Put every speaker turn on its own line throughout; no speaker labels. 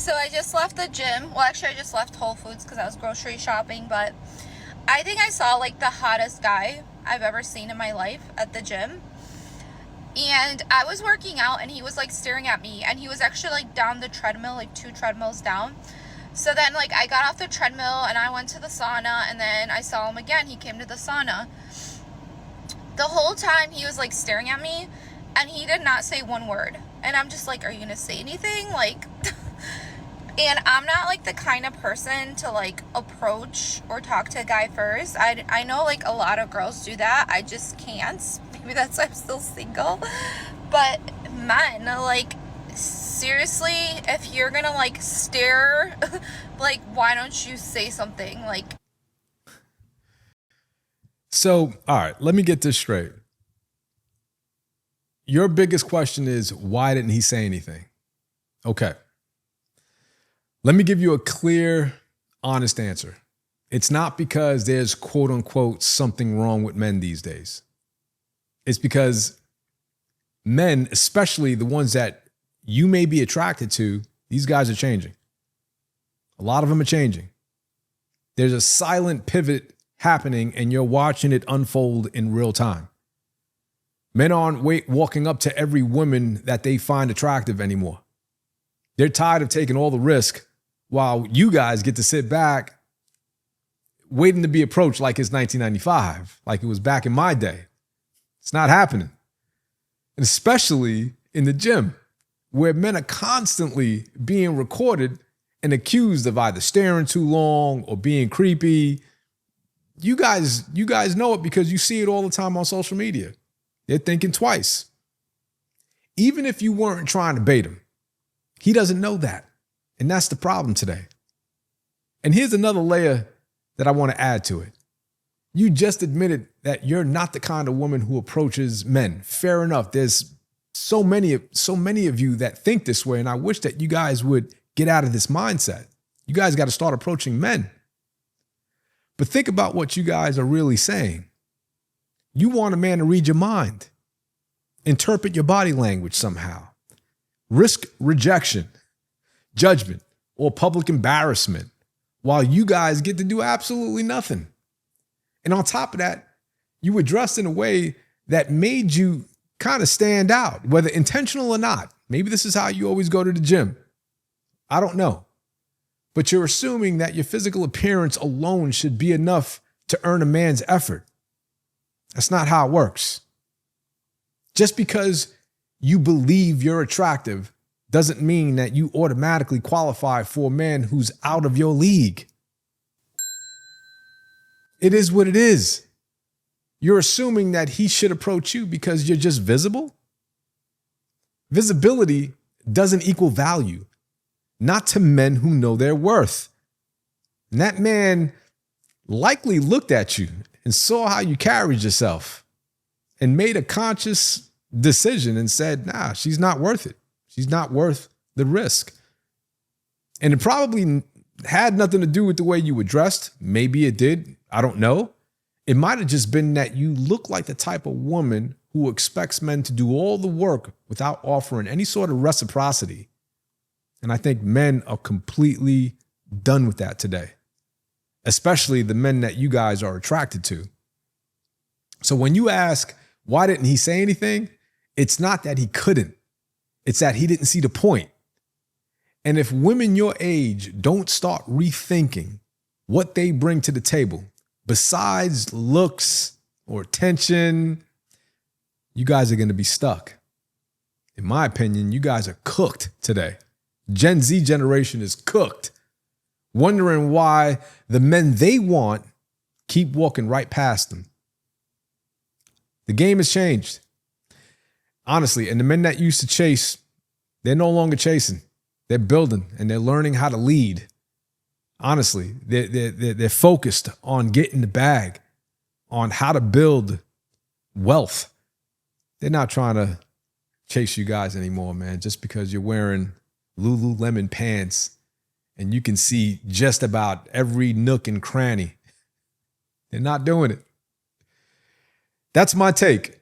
So I just left the gym. Well, actually, I just left Whole Foods because I was grocery shopping. But I think I saw like the hottest guy I've ever seen in my life at the gym. And I was working out and he was like staring at me. And he was actually like down the treadmill, like 2 treadmills down. So then like I got off the treadmill and I went to the sauna. And then I saw him again. He came to the sauna. The whole time he was like staring at me. And he did not say one word. And I'm just like, are you going to say anything? Like... And I'm not like the kind of person to like approach or talk to a guy first. I know like a lot of girls do that. I just can't. Maybe that's why I'm still single. But men, like seriously, if you're gonna like stare, like why don't you say something? Like,
so, all right, let me get this straight. Your biggest question is, why didn't he say anything? Okay. Let me give you a clear, honest answer. It's not because there's quote unquote something wrong with men these days. It's because men, especially the ones that you may be attracted to, these guys are changing. A lot of them are changing. There's a silent pivot happening and you're watching it unfold in real time. Men aren't walking up to every woman that they find attractive anymore. They're tired of taking all the risk while you guys get to sit back waiting to be approached like it's 1995, like it was back in my day. It's not happening. And especially in the gym, where men are constantly being recorded and accused of either staring too long or being creepy. You guys know it because you see it all the time on social media. They're thinking twice. Even if you weren't trying to bait him, he doesn't know that. And that's the problem today. And here's another layer that I want to add to it. You just admitted that you're not the kind of woman who approaches men. Fair enough. There's so many of you that think this way. And I wish that you guys would get out of this mindset. You guys got to start approaching men. But think about what you guys are really saying. You want a man to read your mind, interpret your body language somehow, risk rejection, judgment, or public embarrassment, while you guys get to do absolutely nothing. And on top of that, you were dressed in a way that made you kind of stand out, whether intentional or not. Maybe this is how you always go to the gym. I don't know. But you're assuming that your physical appearance alone should be enough to earn a man's effort. That's not how it works. Just because you believe you're attractive doesn't mean that you automatically qualify for a man who's out of your league. It is what it is. You're assuming that he should approach you because you're just visible. Visibility doesn't equal value, not to men who know their worth. And that man likely looked at you and saw how you carried yourself and made a conscious decision and said, nah, she's not worth it. She's not worth the risk. And it probably had nothing to do with the way you were dressed. Maybe it did. I don't know. It might have just been that you look like the type of woman who expects men to do all the work without offering any sort of reciprocity. And I think men are completely done with that today, especially the men that you guys are attracted to. So when you ask, why didn't he say anything? It's not that he couldn't. It's that he didn't see the point. And if women your age don't start rethinking what they bring to the table, besides looks or attention, you guys are going to be stuck. In my opinion, you guys are cooked today. Gen Z generation is cooked, wondering why the men they want keep walking right past them. The game has changed. Honestly, and the men that used to chase, they're no longer chasing. They're building and they're learning how to lead. Honestly, they're focused on getting the bag, on how to build wealth. They're not trying to chase you guys anymore, man, just because you're wearing Lululemon pants and you can see just about every nook and cranny. They're not doing it. That's my take.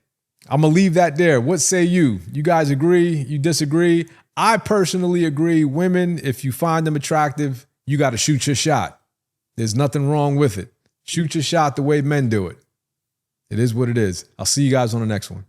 I'm going to leave that there. What say you? You guys agree? You disagree? I personally agree, women, if you find them attractive, you got to shoot your shot. There's nothing wrong with it. Shoot your shot the way men do it. It is what it is. I'll see you guys on the next one.